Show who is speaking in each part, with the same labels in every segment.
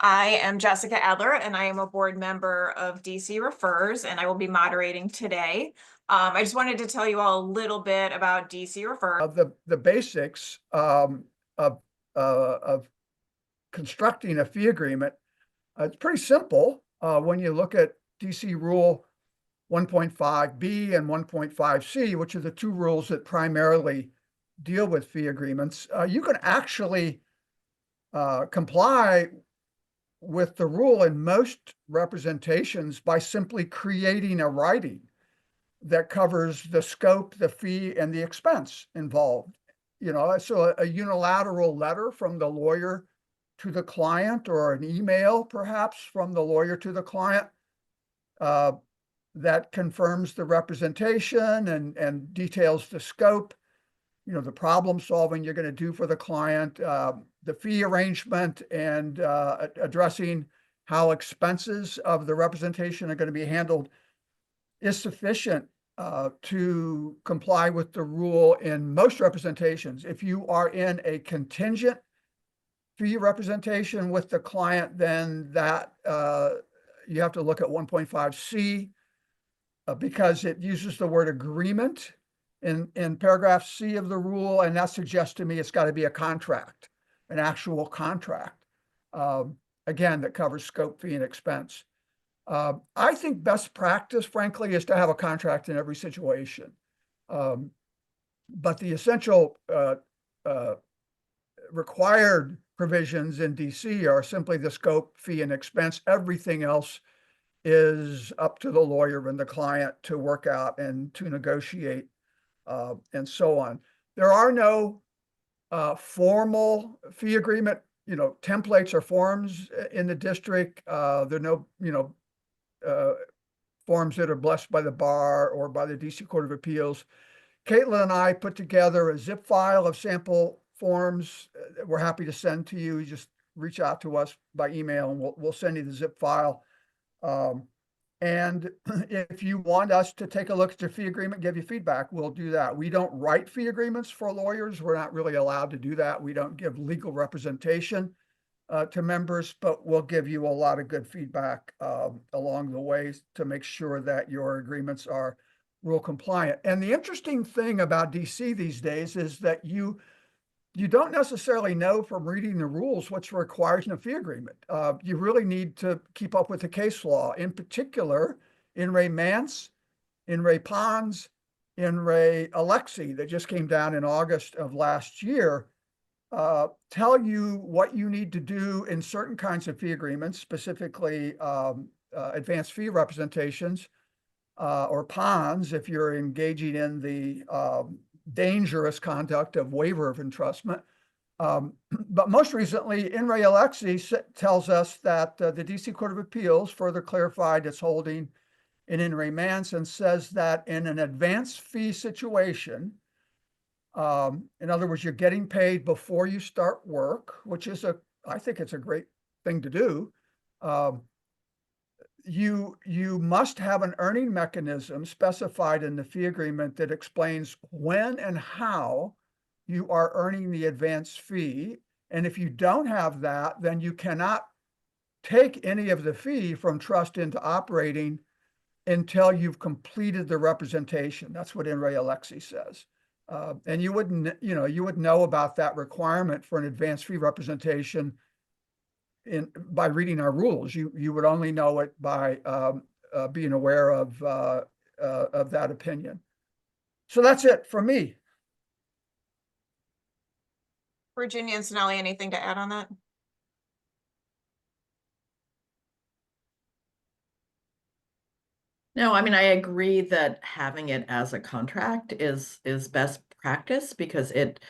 Speaker 1: I am Jessica Adler, and I am a board member of DC Refers, and I will be moderating today. I just wanted to tell you all a little bit about DC Refers.
Speaker 2: The basics of constructing a fee agreement. It's pretty simple when you look at DC Rule 1.5B and 1.5C, which are the two rules that primarily deal with fee agreements. You can actually comply with the rule in most representations by simply creating a writing that covers the scope, the fee, and the expense involved. So a unilateral letter from the lawyer to the client, or an email perhaps from the lawyer to the client, that confirms the representation and details the scope, the problem solving you're going to do for the client, the fee arrangement, and addressing how expenses of the representation are going to be handled, is sufficient to comply with the rule in most representations. If you are in a contingent fee representation with the client, then that you have to look at 1.5C because it uses the word agreement in paragraph C of the rule, and that suggests to me it's got to be a contract, an actual contract, again, that covers scope, fee, and expense. I think best practice, frankly, is to have a contract in every situation. But the essential required provisions in DC are simply the scope, fee, and expense. Everything else is up to the lawyer and the client to work out and to negotiate, and so on. There are no formal fee agreement, templates or forms in the district. There are no, forms that are blessed by the bar or by the DC Court of Appeals. Caitlin and I put together a zip file of sample forms that we're happy to send to you. You just reach out to us by email and we'll send you the zip file. And if you want us to take a look at your fee agreement, give you feedback, we'll do that. We don't write fee agreements for lawyers. We're not really allowed to do that. We don't give legal representation to members, but we'll give you a lot of good feedback along the way to make sure that your agreements are rule compliant. And the interesting thing about DC these days is that you don't necessarily know from reading the rules what's required in a fee agreement. You really need to keep up with the case law, in particular, in Re Mance, in Re Pons, in Re Alexi, that just came down in August of last year, tell you what you need to do in certain kinds of fee agreements, specifically advanced fee representations, or PONs, if you're engaging in the dangerous conduct of waiver of entrustment. But most recently, in Re Alexi tells us that the DC Court of Appeals further clarified its holding in Re Mance and says that in an advance fee situation, in other words, you're getting paid before you start work, which is I think it's a great thing to do. You must have an earning mechanism specified in the fee agreement that explains when and how you are earning the advance fee. And if you don't have that, then you cannot take any of the fee from trust into operating until you've completed the representation. That's what in Re Alexi says. And you wouldn't know about that requirement for an advance fee representation by reading our rules. You would only know it by being aware of that opinion. So that's it for me.
Speaker 1: Virginia and Sonali, anything to add on that?
Speaker 3: No, I mean, I agree that having it as a contract is best practice because it,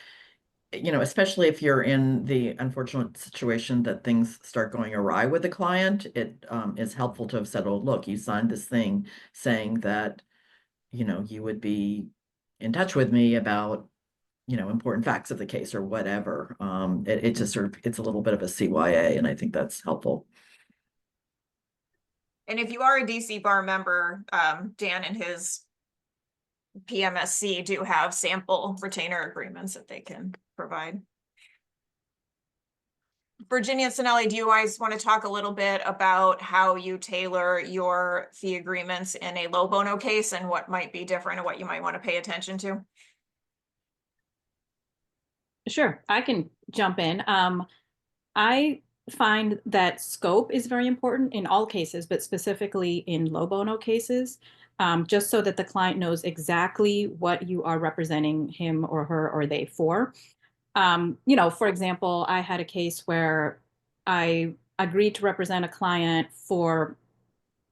Speaker 3: especially if you're in the unfortunate situation that things start going awry with the client, it is helpful to have said, oh, look, you signed this thing saying that, you would be in touch with me about, important facts of the case or whatever. It just it's a little bit of a CYA, and I think that's helpful.
Speaker 1: And if you are a DC bar member, Dan and his PMSC do have sample retainer agreements that they can provide. Virginia and Sonali, do you guys want to talk a little bit about how you tailor your fee agreements in a low bono case and what might be different and what you might want to pay attention to?
Speaker 4: Sure, I can jump in. I find that scope is very important in all cases, but specifically in low bono cases, just so that the client knows exactly what you are representing him or her or they for. For example, I had a case where I agreed to represent a client for,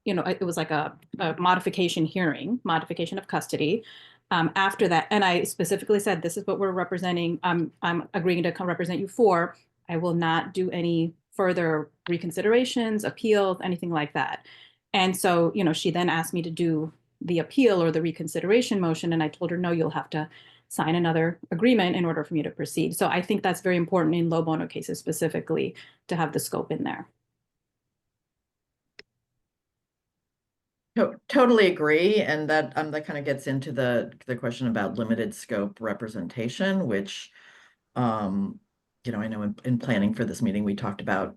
Speaker 4: it was like a modification hearing, modification of custody. After that, and I specifically said, this is what we're representing. I'm agreeing to come represent you for. I will not do any further reconsiderations, appeals, anything like that. And so, she then asked me to do the appeal or the reconsideration motion. And I told her, no, you'll have to sign another agreement in order for me to proceed. So I think that's very important in low bono cases specifically to have the scope in there.
Speaker 3: Totally agree, and that kind of gets into the question about limited scope representation, which I know in planning for this meeting we talked about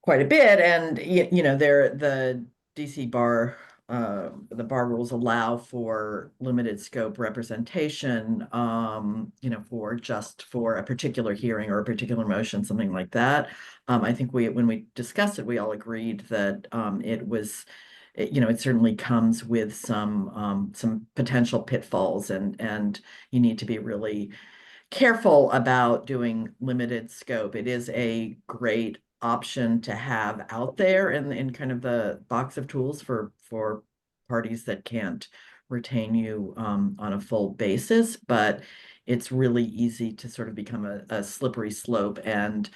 Speaker 3: quite a bit, and the DC bar the bar rules allow for limited scope representation, for a particular hearing or a particular motion, something like that. I think when we discussed it, we all agreed that it certainly comes with some potential pitfalls, and you need to be really careful about doing limited scope. It is a great option to have out there in kind of the box of tools for parties that can't retain you on a full basis, but it's really easy to sort of become a slippery slope, and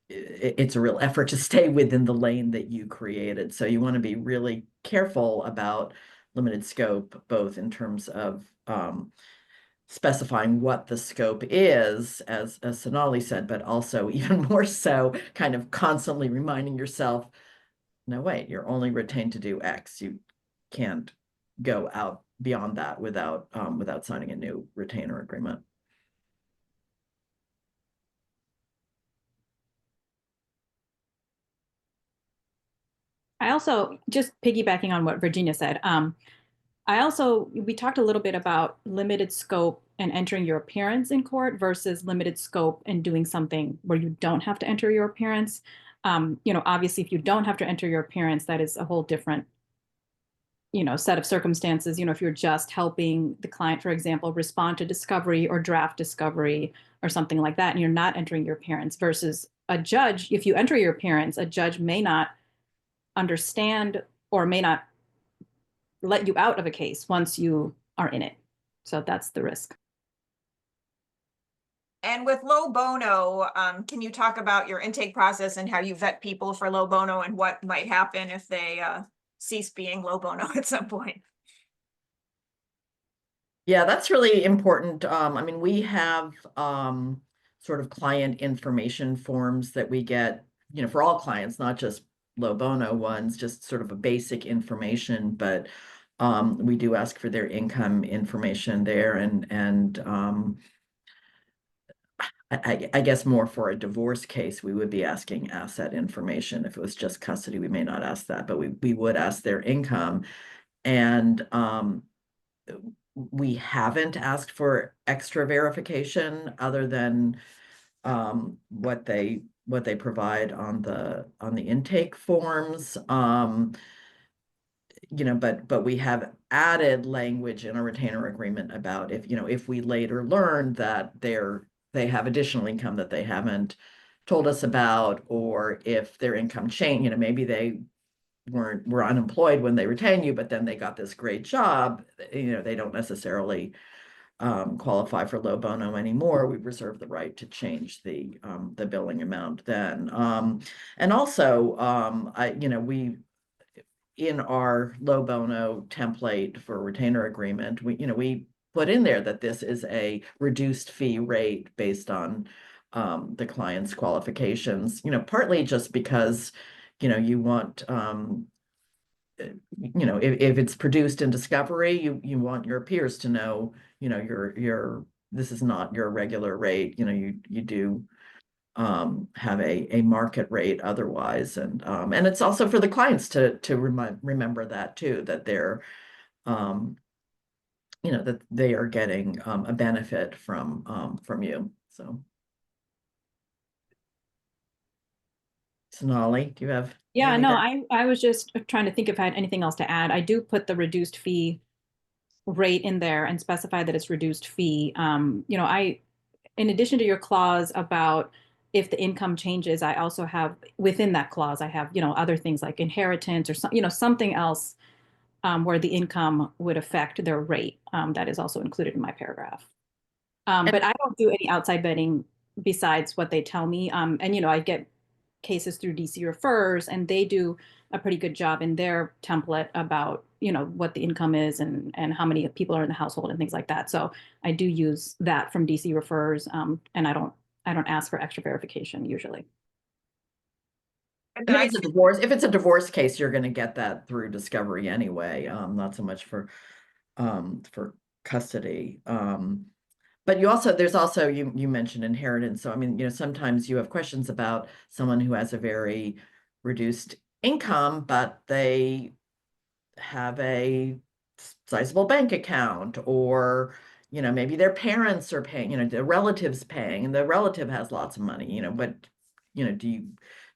Speaker 3: it's a real effort to stay within the lane that you created. So you want to be really careful about limited scope, both in terms of specifying what the scope is, as Sonali said, but also even more so kind of constantly reminding yourself, no, wait, you're only retained to do X. You can't go out beyond that without signing a new retainer agreement.
Speaker 4: I also, just piggybacking on what Virginia said, we talked a little bit about limited scope and entering your appearance in court versus limited scope and doing something where you don't have to enter your appearance. Obviously, if you don't have to enter your appearance, that is a whole different, set of circumstances. If you're just helping the client, for example, respond to discovery or draft discovery or something like that, and you're not entering your appearance, versus a judge, if you enter your appearance, a judge may not understand or may not let you out of a case once you are in it. So that's the risk.
Speaker 1: And with low bono, can you talk about your intake process and how you vet people for low bono and what might happen if they cease being low bono at some point?
Speaker 3: Yeah, that's really important. I mean, we have sort of client information forms that we get, for all clients, not just low bono ones, just sort of a basic information, but we do ask for their income information there, and I guess more for a divorce case, we would be asking asset information. If it was just custody, we may not ask that, but we would ask their income. And we haven't asked for extra verification other than what they provide on the intake forms. But we have added language in a retainer agreement about if we later learn that they have additional income that they haven't told us about, or if their income changed, maybe they were unemployed when they retain you, but then they got this great job, they don't necessarily qualify for low bono anymore. We reserve the right to change the billing amount then. And also, we in our low bono template for retainer agreement, we put in there that this is a reduced fee rate based on the client's qualifications, partly just because, you want, if it's produced in discovery, you want your peers to know, this is not your regular rate, you do have a market rate otherwise. And it's also for the clients to remember that too, that they're that they are getting a benefit from you. So Sonali, do you have
Speaker 4: Yeah,
Speaker 3: anything
Speaker 4: no,
Speaker 3: to-
Speaker 4: I was just trying to think if I had anything else to add. I do put the reduced fee rate in there and specify that it's reduced fee. In addition to your clause about if the income changes, I also have within that clause, I have, other things like inheritance or something else where the income would affect their rate. That is also included in my paragraph. But I don't do any outside vetting besides what they tell me. I get cases through DC Refers, and they do a pretty good job in their template about, what the income is and how many people are in the household and things like that. So I do use that from DC Refers, and I don't ask for extra verification usually.
Speaker 1: And
Speaker 3: If
Speaker 1: I,
Speaker 3: it's a divorce, if it's a divorce case, you're going to get that through discovery anyway. Not so much for custody. But there's also you mentioned inheritance. So I mean, sometimes you have questions about someone who has a very reduced income, but they have a sizable bank account, or maybe their parents are paying, their relatives paying, and the relative has lots of money, but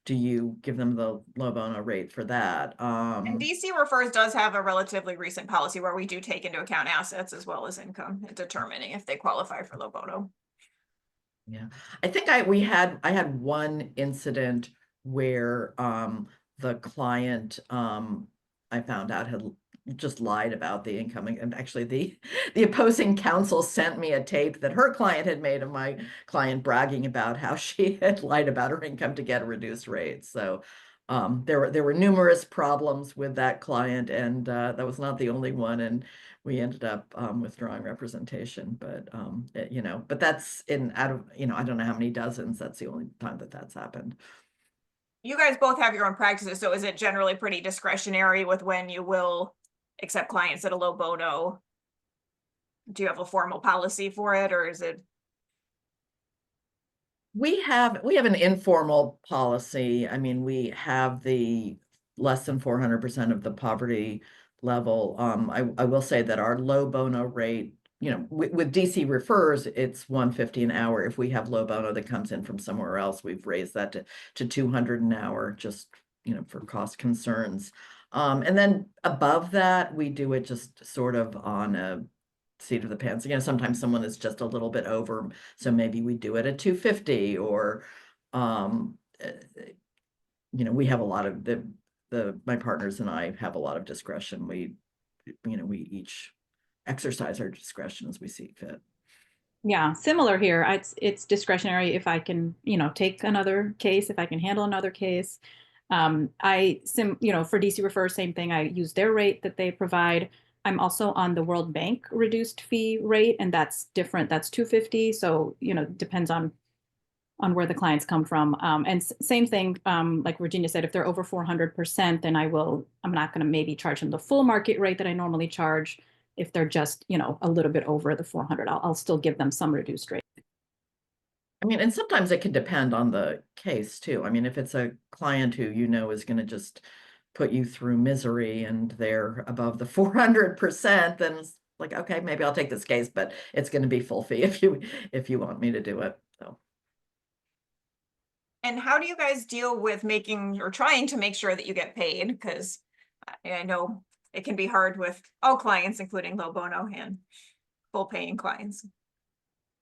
Speaker 3: do you give them the low bono rate for that?
Speaker 1: and DC Refers does have a relatively recent policy where we do take into account assets as well as income in determining if they qualify for low bono.
Speaker 3: Yeah, I think I had one incident where the client I found out had just lied about the income, and actually the opposing counsel sent me a tape that her client had made of my client bragging about how she had lied about her income to get a reduced rate. So there were numerous problems with that client, and that was not the only one, and we ended up withdrawing representation. But but that's out of I don't know how many dozens. That's the only time that that's happened.
Speaker 1: You guys both have your own practices, so is it generally pretty discretionary with when you will accept clients at a low bono? Do you have a formal policy for it, or is it?
Speaker 3: We have an informal policy. I mean, we have the less than 400% of the poverty level. I will say that our low bono rate, with DC Refers, it's 150 an hour. If we have low bono that comes in from somewhere else, we've raised that to 200 an hour, just for cost concerns. And then above that, we do it just sort of on a seat of the pants. Sometimes someone is just a little bit over, so maybe we do it at 250, or we have a lot of my partners and I have a lot of discretion. We each exercise our discretion as we see fit.
Speaker 4: Yeah, similar here. It's discretionary if I can, take another case, if I can handle another case. For DC Refer, same thing. I use their rate that they provide. I'm also on the World Bank reduced fee rate, and that's different. That's 250. So, depends on where the clients come from. And same thing, like Virginia said, if they're over 400%, then I'm not going to maybe charge them the full market rate that I normally charge. If they're just, a little bit over the 400, I'll still give them some reduced rate.
Speaker 3: I mean, and sometimes it can depend on the case too. I mean, if it's a client who is going to just put you through misery and they're above the 400%, then it's like, okay, maybe I'll take this case, but it's going to be full fee if you want me to do it. So.
Speaker 1: And how do you guys deal with making or trying to make sure that you get paid? Because I know it can be hard with all clients, including low bono and full paying clients.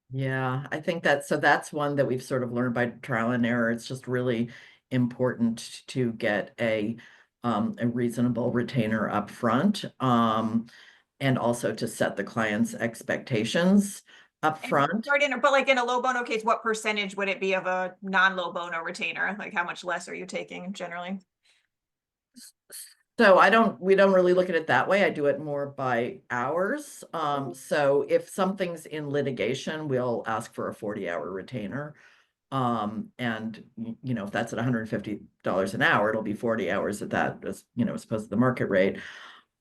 Speaker 3: Yeah, I think that's one that we've sort of learned by trial and error. It's just really important to get a reasonable retainer up front, and also to set the client's expectations up front.
Speaker 1: But like in a low bono case, what percentage would it be of a non-low bono retainer? Like how much less are you taking generally?
Speaker 3: So we don't really look at it that way. I do it more by hours. So if something's in litigation, we'll ask for a 40-hour retainer. And if that's at $150 an hour, it'll be 40 hours at that, as opposed to the market rate.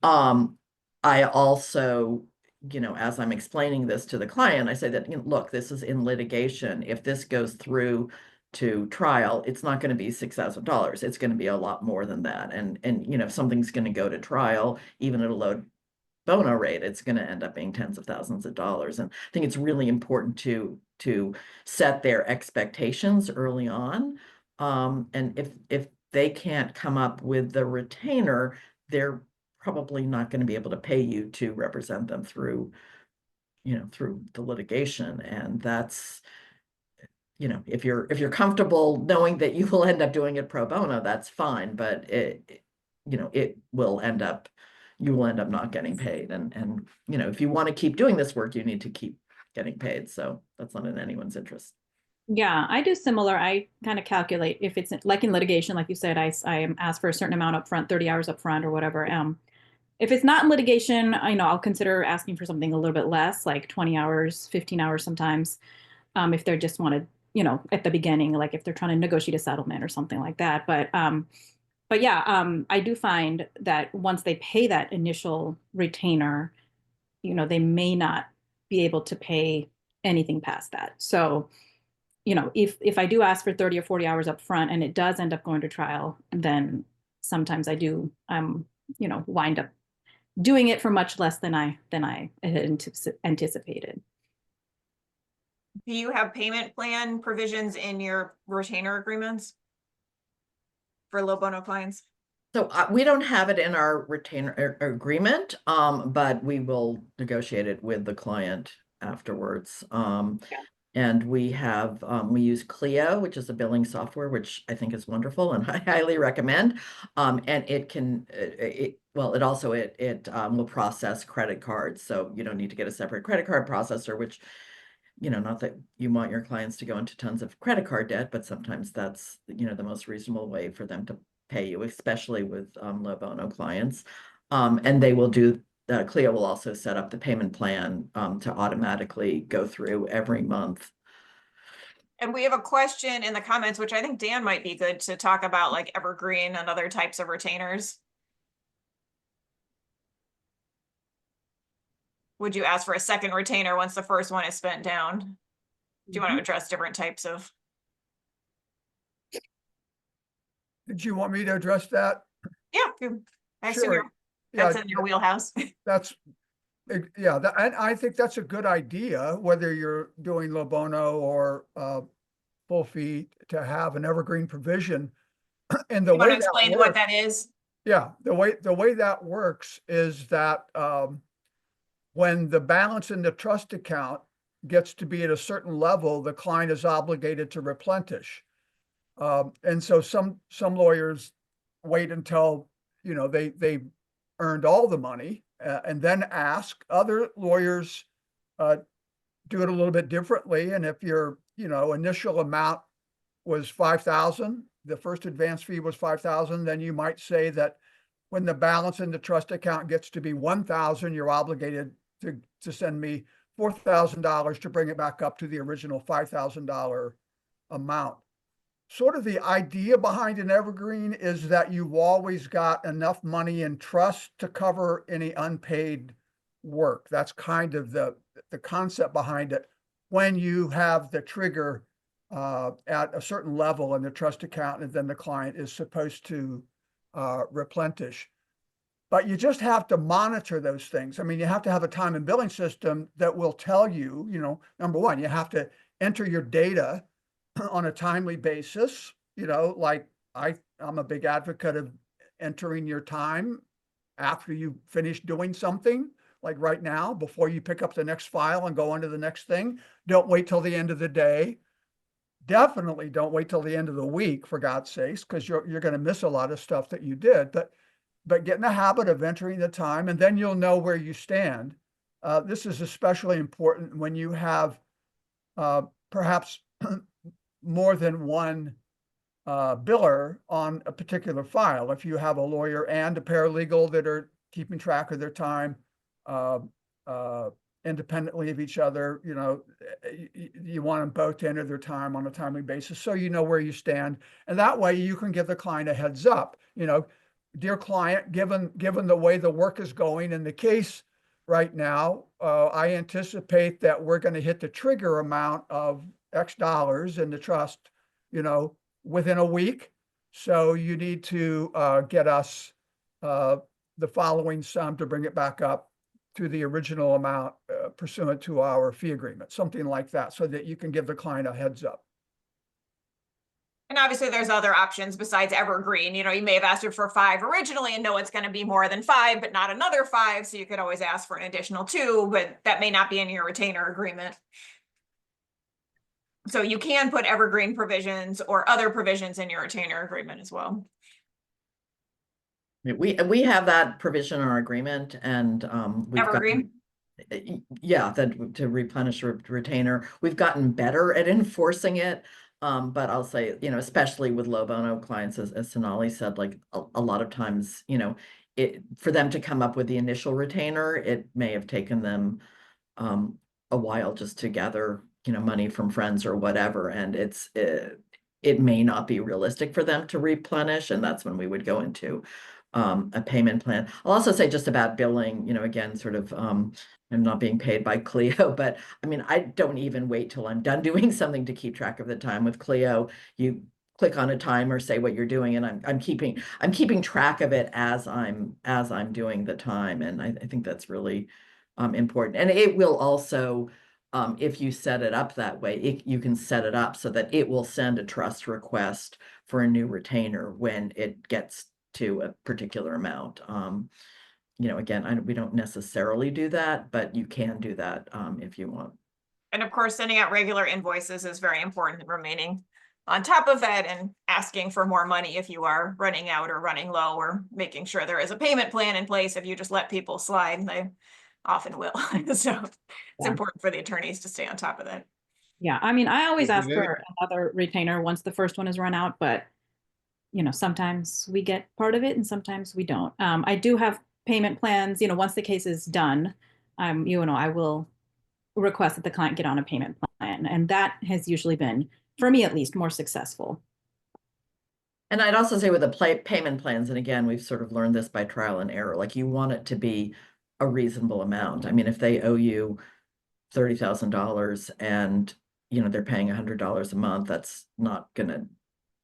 Speaker 3: I also, as I'm explaining this to the client, I say that, look, this is in litigation. If this goes through to trial, it's not going to be $6,000. It's going to be a lot more than that. And you know, if something's going to go to trial, even at a low Bono rate, it's going to end up being tens of thousands of dollars. And I think it's really important to set their expectations early on. And if they can't come up with the retainer, they're probably not going to be able to pay you to represent them through, you know, through the litigation. And that's, you know, if you're comfortable knowing that you will end up doing it pro bono, that's fine. But you know, you will end up not getting paid. And you know, if you want to keep doing this work, you need to keep getting paid. So that's not in anyone's interest.
Speaker 4: Yeah, I do similar. I kind of calculate if it's like in litigation, like you said, I am asked for a certain amount up front, 30 hours up front or whatever. If it's not in litigation, I know I'll consider asking for something a little bit less, like 20 hours, 15 hours sometimes. If they're just wanted, you know, at the beginning, like if they're trying to negotiate a settlement or something like that. But yeah, I do find that once they pay that initial retainer, you know, they may not be able to pay anything past that. So, you know, if I do ask for 30 or 40 hours up front and it does end up going to trial, then sometimes I do, you know, wind up doing it for much less than I had anticipated.
Speaker 1: Do you have payment plan provisions in your retainer agreements for low bono clients?
Speaker 3: So we don't have it in our retainer agreement, but we will negotiate it with the client afterwards.
Speaker 4: Yeah.
Speaker 3: And we have, we use Clio, which is a billing software, which I think is wonderful and I highly recommend. And it can, it also will process credit cards. So you don't need to get a separate credit card processor, which, you know, not that you want your clients to go into tons of credit card debt, but sometimes that's, you know, the most reasonable way for them to pay you, especially with low bono clients. And they will do, Clio will also set up the payment plan to automatically go through every month.
Speaker 1: And we have a question in the comments, which I think Dan might be good to talk about, like evergreen and other types of retainers. Would you ask for a second retainer once the first one is spent down? Do you want to address different types of?
Speaker 2: Did you want me to address that?
Speaker 1: Yeah, I assume
Speaker 2: Sure.
Speaker 1: that's
Speaker 2: Yeah,
Speaker 1: in your wheelhouse.
Speaker 2: yeah, and I think that's a good idea, whether you're doing low bono or full fee, to have an evergreen provision. And the
Speaker 1: You want
Speaker 2: way
Speaker 1: to
Speaker 2: that
Speaker 1: explain what
Speaker 2: works,
Speaker 1: that is?
Speaker 2: yeah, the way that works is that when the balance in the trust account gets to be at a certain level, the client is obligated to replenish. And so some lawyers wait until, you know, they earned all the money and then ask. Other lawyers do it a little bit differently. And if your, you know, initial amount was 5,000, the first advance fee was 5,000, then you might say that when the balance in the trust account gets to be 1,000, you're obligated to send me $4,000 to bring it back up to the original $5,000 amount. Sort of the idea behind an evergreen is that you've always got enough money in trust to cover any unpaid work. That's kind of the concept behind it. When you have the trigger at a certain level in the trust account, and then the client is supposed to replenish. But you just have to monitor those things. I mean, you have to have a time and billing system that will tell you, you know, number one, you have to enter your data on a timely basis. You know, like I'm a big advocate of entering your time after you finish doing something, like right now, before you pick up the next file and go on to the next thing. Don't wait till the end of the day. Definitely don't wait till the end of the week, for God's sakes, because you're going to miss a lot of stuff that you did. But get in the habit of entering the time, and then you'll know where you stand. This is especially important when you have perhaps more than one biller on a particular file. If you have a lawyer and a paralegal that are keeping track of their time independently of each other, you know, you want them both to enter their time on a timely basis, so you know where you stand. And that way you can give the client a heads up, you know, dear client, given the way the work is going in the case right now, I anticipate that we're going to hit the trigger amount of X dollars in the trust within a week. So you need to get us the following sum to bring it back up to the original amount pursuant to our fee agreement, something like that, so that you can give the client a heads up.
Speaker 1: And obviously there's other options besides evergreen. You may have asked for 5 originally and know it's going to be more than 5, but not another 5. So you could always ask for an additional 2, but that may not be in your retainer agreement. So you can put evergreen provisions or other provisions in your retainer agreement as well.
Speaker 3: We have that provision in our agreement, and we've
Speaker 1: Evergreen?
Speaker 3: yeah, that to replenish retainer. We've gotten better at enforcing it. But I'll say, especially with low bono clients, as Sonali said, like a lot of times, for them to come up with the initial retainer, it may have taken them a while just to gather, money from friends or whatever. And it may not be realistic for them to replenish. And that's when we would go into a payment plan. I'll also say just about billing, again, sort of, I'm not being paid by Clio, but I mean, I don't even wait till I'm done doing something to keep track of the time. With Clio, you click on a timer, say what you're doing, and I'm keeping track of it as I'm doing the time. And I think that's really important. And it will also, if you set it up that way, you can set it up so that it will send a trust request for a new retainer when it gets to a particular amount. Again, we don't necessarily do that, but you can do that if you want.
Speaker 1: And of course, sending out regular invoices is very important, remaining on top of that and asking for more money if you are running out or running low, or making sure there is a payment plan in place. If you just let people slide, they often will. So it's important for the attorneys to stay on top of that.
Speaker 4: Yeah, I mean, I always ask for another retainer once the first one is run out, but sometimes we get part of it and sometimes we don't. I do have payment plans, once the case is done, I will request that the client get on a payment plan. And that has usually been, for me at least, more successful.
Speaker 3: And I'd also say with the payment plans, and again, we've sort of learned this by trial and error, like you want it to be a reasonable amount. I mean, if they owe you $30,000 and, they're paying $100 a month, that's not gonna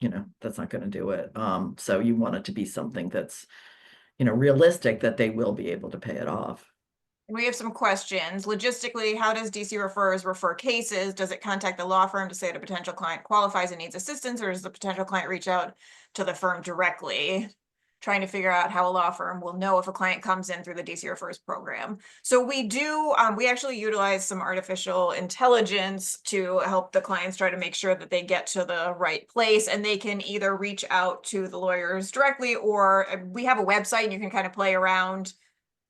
Speaker 3: do it. So you want it to be something that's, realistic, that they will be able to pay it off.
Speaker 1: We have some questions. Logistically, how does DC Refers refer cases? Does it contact the law firm to say the potential client qualifies and needs assistance, or does the potential client reach out to the firm directly? Trying to figure out how a law firm will know if a client comes in through the DC Refers program. So we do, we actually utilize some artificial intelligence to help the clients try to make sure that they get to the right place, and they can either reach out to the lawyers directly, or we have a website and you can kind of play around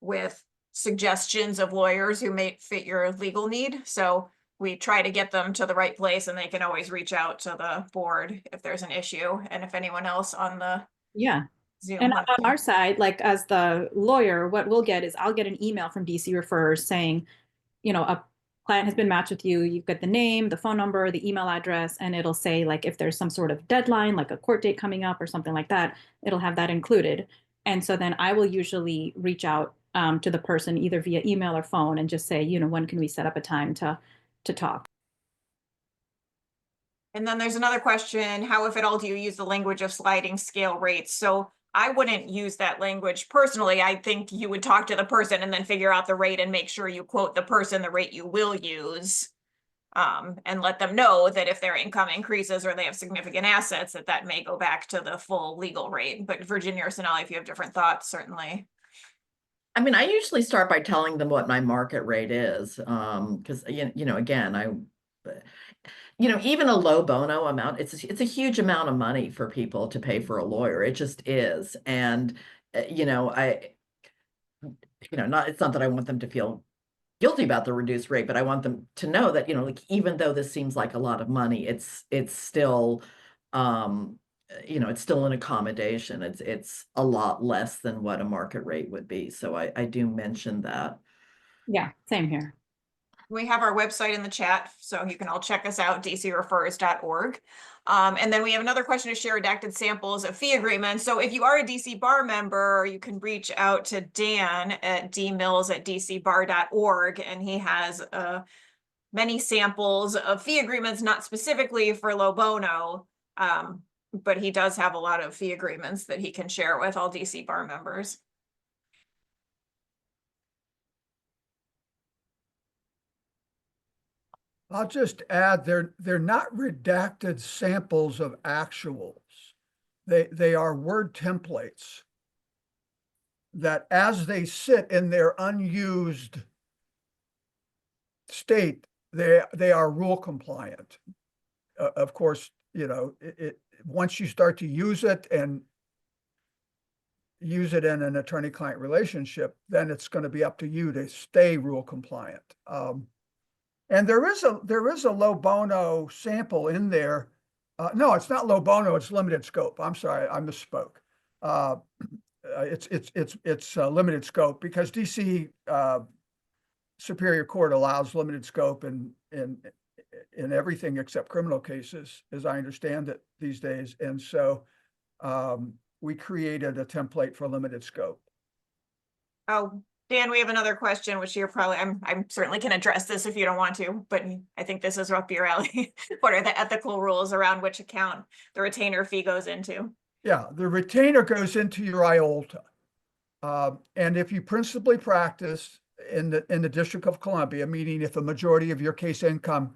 Speaker 1: with suggestions of lawyers who may fit your legal need. So we try to get them to the right place, and they can always reach out to the board if there's an issue. And if anyone else on the Zoom
Speaker 4: and on our side, like as the lawyer, what we'll get is I'll get an email from DC Refers saying, a client has been matched with you. You've got the name, the phone number, the email address, and it'll say like if there's some sort of deadline, like a court date coming up or something like that, it'll have that included. And so then I will usually reach out to the person either via email or phone and just say, when can we set up a time to talk?
Speaker 1: And then there's another question, how, if at all, do you use the language of sliding scale rates? So I wouldn't use that language personally. I think you would talk to the person and then figure out the rate and make sure you quote the person the rate you will use. And let them know that if their income increases or they have significant assets, that may go back to the full legal rate. But Virginia or Sonali, if you have different thoughts, certainly.
Speaker 3: I mean, I usually start by telling them what my market rate is, because again, even a low bono amount, it's a huge amount of money for people to pay for a lawyer. It just is, and it's not that I want them to feel guilty about the reduced rate, but I want them to know that like even though this seems like a lot of money, it's still it's still an accommodation. It's a lot less than what a market rate would be. So I do mention that.
Speaker 4: Yeah, same here.
Speaker 1: We have our website in the chat, so you can all check us out, dcrefers.org. And then we have another question to share redacted samples of fee agreements. So if you are a DC Bar member, you can reach out to Dan at dmills@dcbar.org, and he has many samples of fee agreements, not specifically for low bono, But he does have a lot of fee agreements that he can share with all DC bar members.
Speaker 2: I'll just add, they're not redacted samples of actuals. They are word templates that, as they sit in their unused state, they are rule compliant. Of course, you know, once you start to use it and use it in an attorney-client relationship, then it's going to be up to you to stay rule compliant. And there is a low bono sample in there. No, it's not low bono, it's limited scope. I'm sorry, I misspoke. It's limited scope because DC Superior Court allows limited scope in everything except criminal cases, as I understand it these days. And so we created a template for limited scope.
Speaker 1: Oh, Dan, we have another question, which you're probably, I'm certainly can address this if you don't want to, but I think this is up your alley. What are the ethical rules around which account the retainer fee goes into?
Speaker 2: Yeah, the retainer goes into your IOLTA. And if you principally practice in the District of Columbia, meaning if a majority of your case income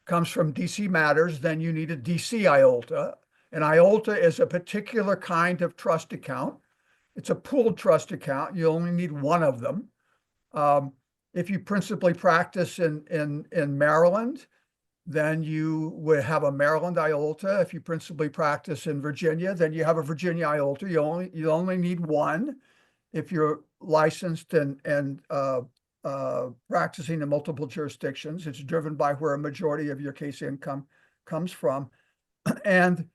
Speaker 2: comes from DC matters, then you need a DC IOLTA. An IOLTA is a particular kind of trust account. It's a pooled trust account. You only need one of them. If you principally practice in Maryland, then you would have a Maryland IOLTA. If you principally practice in Virginia, then you have a Virginia IOLTA. You only need one. If you're licensed and practicing in multiple jurisdictions, it's driven by where a majority of your case income comes from. And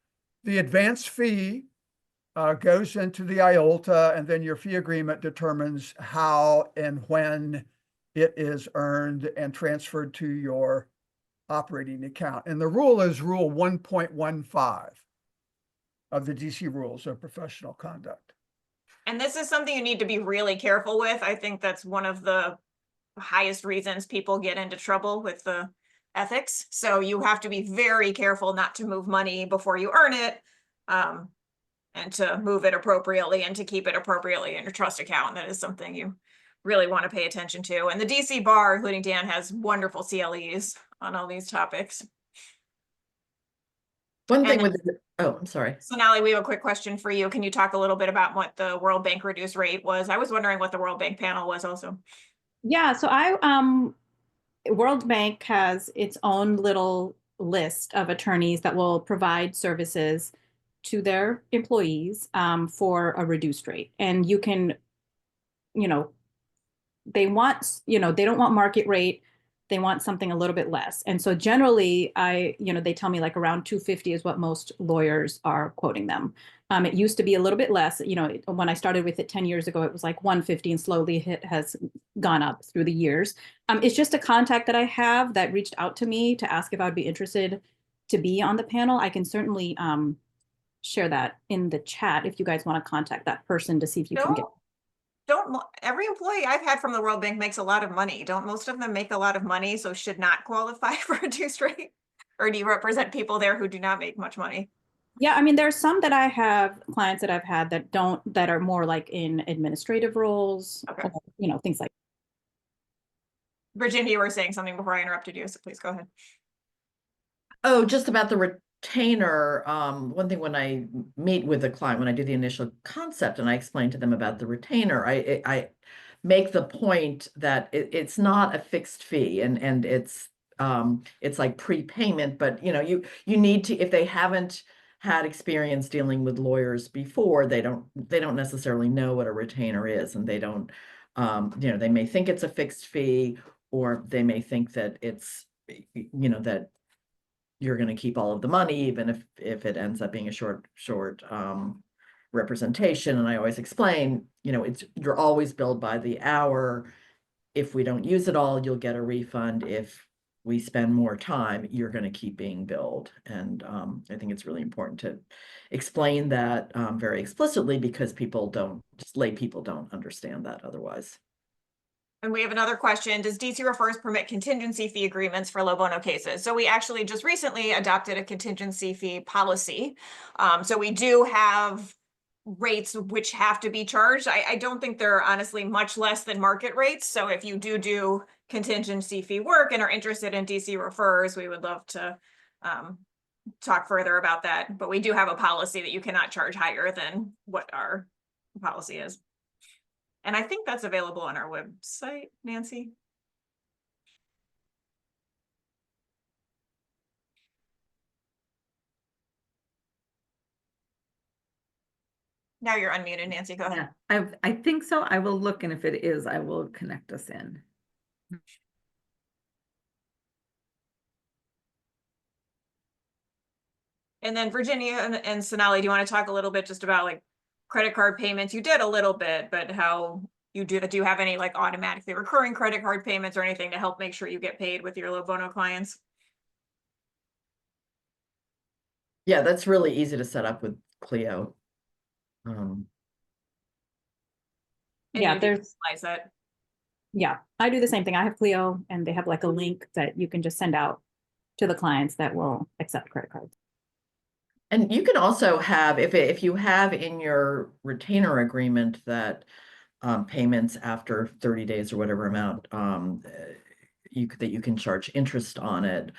Speaker 2: the advance fee goes into the IOLTA, and then your fee agreement determines how and when it is earned and transferred to your operating account. And the rule is Rule 1.15 of the DC Rules of Professional Conduct.
Speaker 1: And this is something you need to be really careful with. I think that's one of the highest reasons people get into trouble with the ethics. So you have to be very careful not to move money before you earn it, and to move it appropriately and to keep it appropriately in your trust account. That is something you really want to pay attention to. And the DC Bar, including Dan, has wonderful CLEs on all these topics.
Speaker 3: One thing with, oh, I'm sorry.
Speaker 1: Sonali, we have a quick question for you. Can you talk a little bit about what the World Bank reduced rate was? I was wondering what the World Bank panel was also.
Speaker 4: Yeah, so World Bank has its own little list of attorneys that will provide services to their employees for a reduced rate. And you can, you know, they want, you know, they don't want market rate. They want something a little bit less. And so generally they tell me like around 250 is what most lawyers are quoting them. It used to be a little bit less. You know, when I started with it 10 years ago, it was like 150, and slowly it has gone up through the years. It's just a contact that I have that reached out to me to ask if I would be interested to be on the panel. I can certainly share that in the chat if you guys want to contact that person to see if you can get.
Speaker 1: Don't every employee I've had from the World Bank makes a lot of money? Don't most of them make a lot of money, so should not qualify for a reduced rate? Or do you represent people there who do not make much money?
Speaker 4: Yeah, I mean, there's some that I have clients that I've had that are more like in administrative roles,
Speaker 1: Okay.
Speaker 4: or, you know, things like.
Speaker 1: Virginia, you were saying something before I interrupted you, so please go ahead.
Speaker 3: Oh, just about the retainer. One thing when I meet with a client, when I do the initial concept and I explain to them about the retainer, I make the point that it's not a fixed fee, and it's like prepayment, but you know, you need to, if they haven't had experience dealing with lawyers before, they don't necessarily know what a retainer is, and they don't, you know, they may think it's a fixed fee, or they may think that it's, you know, that you're going to keep all of the money, even if it ends up being a short representation. And I always explain, you know, you're always billed by the hour. If we don't use it all, you'll get a refund. If we spend more time, you're going to keep being billed. And I think it's really important to explain that very explicitly, because just lay people don't understand that otherwise.
Speaker 1: And we have another question. Does DC refers permit contingency fee agreements for low bono cases? So we actually just recently adopted a contingency fee policy. So we do have rates which have to be charged. I don't think they're honestly much less than market rates. So if you do contingency fee work and are interested in DC refers, we would love to talk further about that. But we do have a policy that you cannot charge higher than what our policy is. And I think that's available on our website, Nancy. Now you're unmuted, Nancy, go ahead.
Speaker 5: Yeah, I think so. I will look, and if it is, I will connect us in.
Speaker 1: And then Virginia and Sonali, do you want to talk a little bit just about like credit card payments? You did a little bit, but how you do that? Do you have any like automatically recurring credit card payments or anything to help make sure you get paid with your low bono clients?
Speaker 3: Yeah, that's really easy to set up with Clio.
Speaker 1: And
Speaker 4: Yeah,
Speaker 1: you
Speaker 4: there's,
Speaker 1: utilize that.
Speaker 4: yeah, I do the same thing. I have Clio and they have like a link that you can just send out to the clients that will accept credit cards.
Speaker 3: And you can also have, if you have in your retainer agreement that payments after 30 days or whatever amount that you can charge interest on it,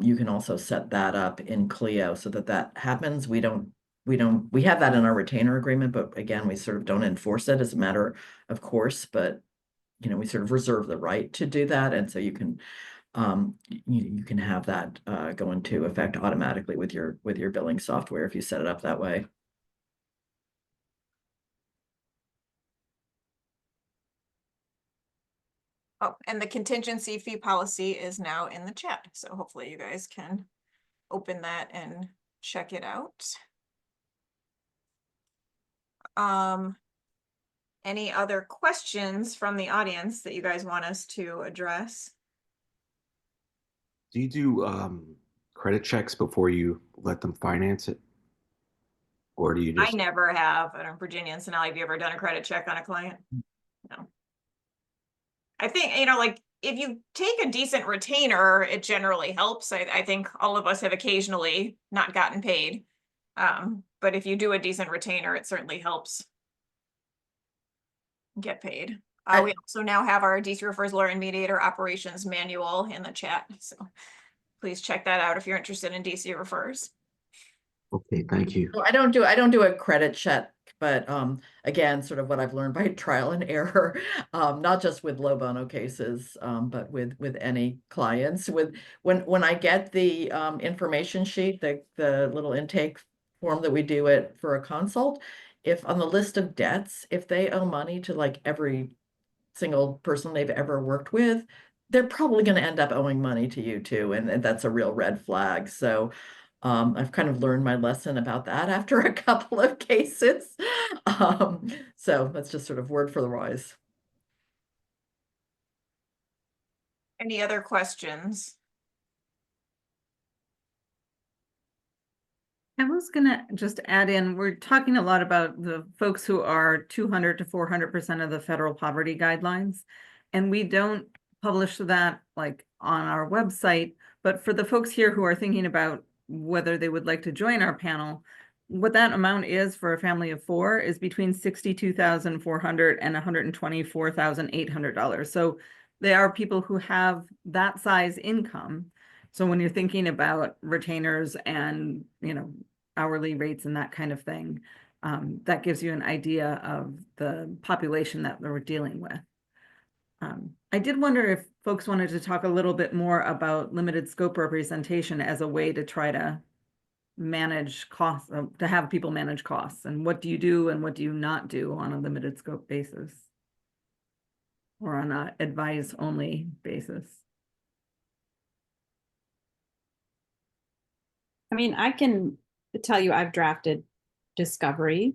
Speaker 3: you can also set that up in Clio so that happens. We have that in our retainer agreement, but again, we sort of don't enforce it as a matter of course, but you know, we sort of reserve the right to do that. And so you can you can have that go into effect automatically with your billing software if you set it up that way.
Speaker 1: Oh, and the contingency fee policy is now in the chat. So hopefully you guys can open that and check it out. Any other questions from the audience that you guys want us to address?
Speaker 6: Do you do credit checks before you let them finance it? Or do you
Speaker 1: I
Speaker 6: just?
Speaker 1: never have. I don't know, Virginia and Sonali, have you ever done a credit check on a client? No. I think, you know, like if you take a decent retainer, it generally helps. I think all of us have occasionally not gotten paid. But if you do a decent retainer, it certainly helps get paid. We also now have our DC Refers Lawyer and Mediator Operations Manual in the chat. So please check that out if you're interested in DC Refers.
Speaker 6: Okay, thank you.
Speaker 3: So I don't do a credit check, but again, sort of what I've learned by trial and error, not just with low bono cases, but with any clients. When I get the information sheet, the little intake form that we do it for a consult, if on the list of debts, if they owe money to like every single person they've ever worked with, they're probably going to end up owing money to you too, and that's a real red flag. So I've kind of learned my lesson about that after a couple of cases. So that's just sort of word for the wise.
Speaker 1: Any other questions?
Speaker 5: I was gonna just add in, we're talking a lot about the folks who are 200 to 400% of the federal poverty guidelines. And we don't publish that like on our website, but for the folks here who are thinking about whether they would like to join our panel, what that amount is for a family of four is between $62,400 and $124,800. So they are people who have that size income. So when you're thinking about retainers and, you know, hourly rates and that kind of thing, that gives you an idea of the population that we're dealing with. I did wonder if folks wanted to talk a little bit more about limited scope representation as a way to try to manage costs, to have people manage costs, and what do you do and what do you not do on a limited scope basis or on a advise only basis.
Speaker 4: I mean, I can tell you I've drafted discovery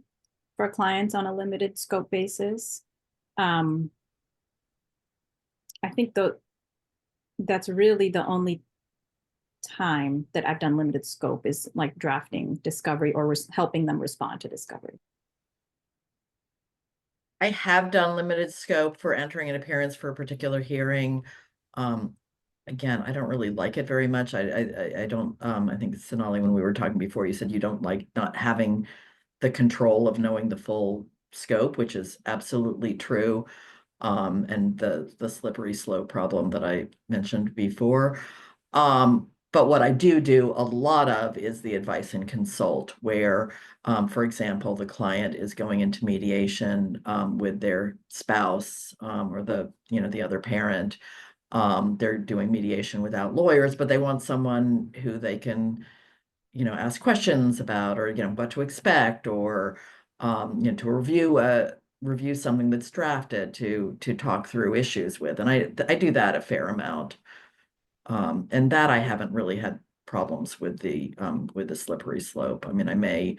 Speaker 4: for clients on a limited scope basis. I think that's really the only time that I've done limited scope is like drafting discovery or helping them respond to discovery.
Speaker 3: I have done limited scope for entering an appearance for a particular hearing. Again, I don't really like it very much. I don't, I think Sonali, when we were talking before, you said you don't like not having the control of knowing the full scope, which is absolutely true. And the slippery slope problem that I mentioned before. But what I do a lot of is the advice and consult, where, for example, the client is going into mediation with their spouse or the other parent. They're doing mediation without lawyers, but they want someone who they can, ask questions about, or, what to expect, or, to review something that's drafted, to talk through issues with. And I do that a fair amount. And that I haven't really had problems with the slippery slope. I mean, I may,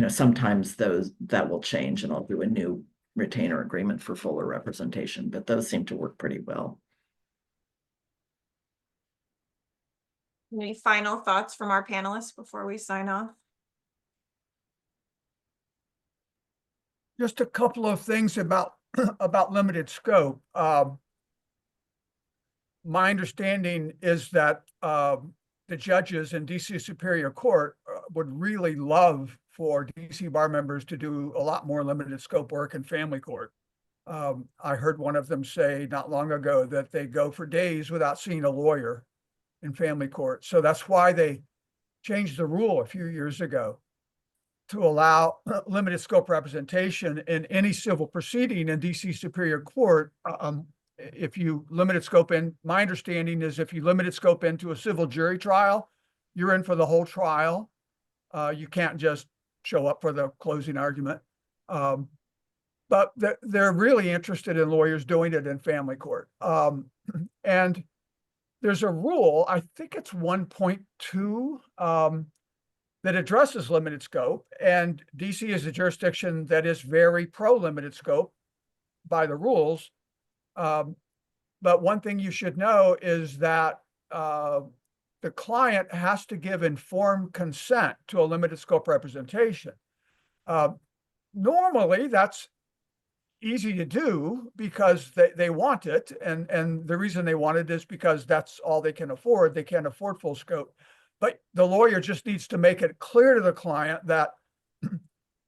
Speaker 3: sometimes that will change and I'll do a new retainer agreement for fuller representation, but those seem to work pretty well.
Speaker 1: Any final thoughts from our panelists before we sign off?
Speaker 2: Just a couple of things about about limited scope. My understanding is that the judges in DC Superior Court would really love for DC bar members to do a lot more limited scope work in family court. I heard one of them say not long ago that they go for days without seeing a lawyer in family court. So that's why they changed the rule a few years ago to allow limited scope representation in any civil proceeding in DC Superior Court. If you limited scope in, my understanding is if you limited scope into a civil jury trial, you're in for the whole trial. You can't just show up for the closing argument. But they're really interested in lawyers doing it in family court. And there's a rule, I think it's 1.2, that addresses limited scope. And DC is a jurisdiction that is very pro-limited scope by the rules. But one thing you should know is that the client has to give informed consent to a limited scope representation. Normally, that's easy to do because they want it. And the reason they want it is because that's all they can afford. They can't afford full scope. But the lawyer just needs to make it clear to the client that,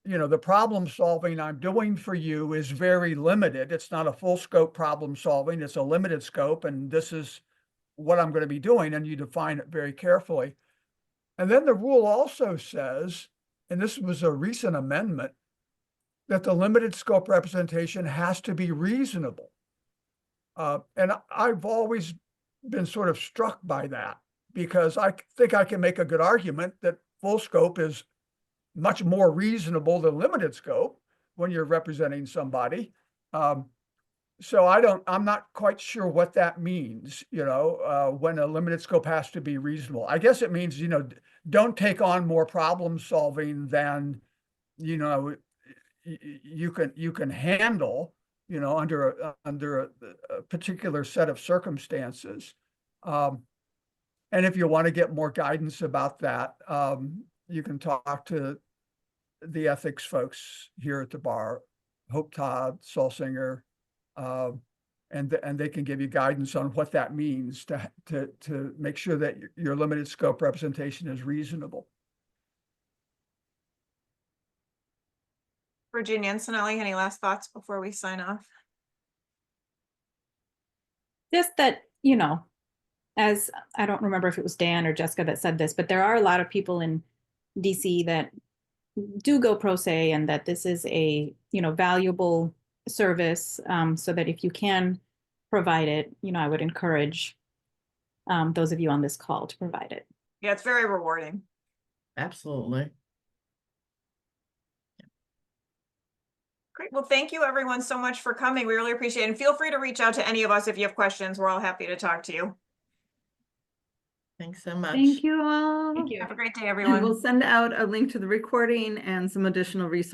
Speaker 2: the problem solving I'm doing for you is very limited. It's not a full scope problem solving. It's a limited scope. And this is what I'm going to be doing. And you define it very carefully. And then the rule also says, and this was a recent amendment, that the limited scope representation has to be reasonable. And I've always been sort of struck by that, because I think I can make a good argument that full scope is much more reasonable than limited scope when you're representing somebody. So I'm not quite sure what that means, when a limited scope has to be reasonable. I guess it means, don't take on more problem solving than, you can handle, under a particular set of circumstances. And if you want to get more guidance about that, you can talk to the ethics folks here at the bar, Hope Todd, Solsinger, and they can give you guidance on what that means to make sure that your limited scope representation is reasonable.
Speaker 1: Virginia and Sonali, any last thoughts before we sign off?
Speaker 4: Just that, as I don't remember if it was Dan or Jessica that said this, but there are a lot of people in DC that do go pro se, and that this is a, valuable service, so that if you can provide it, I would encourage those of you on this call to provide it.
Speaker 1: Yeah, it's very rewarding.
Speaker 3: Absolutely.
Speaker 1: Great. Well, thank you everyone so much for coming. We really appreciate it. And feel free to reach out to any of us if you have questions. We're all happy to talk to you.
Speaker 3: Thanks so much.
Speaker 5: Thank you all.
Speaker 4: Thank you.
Speaker 1: Have a great day,
Speaker 5: And
Speaker 1: everyone.
Speaker 5: we'll send out a link to the recording and some additional resources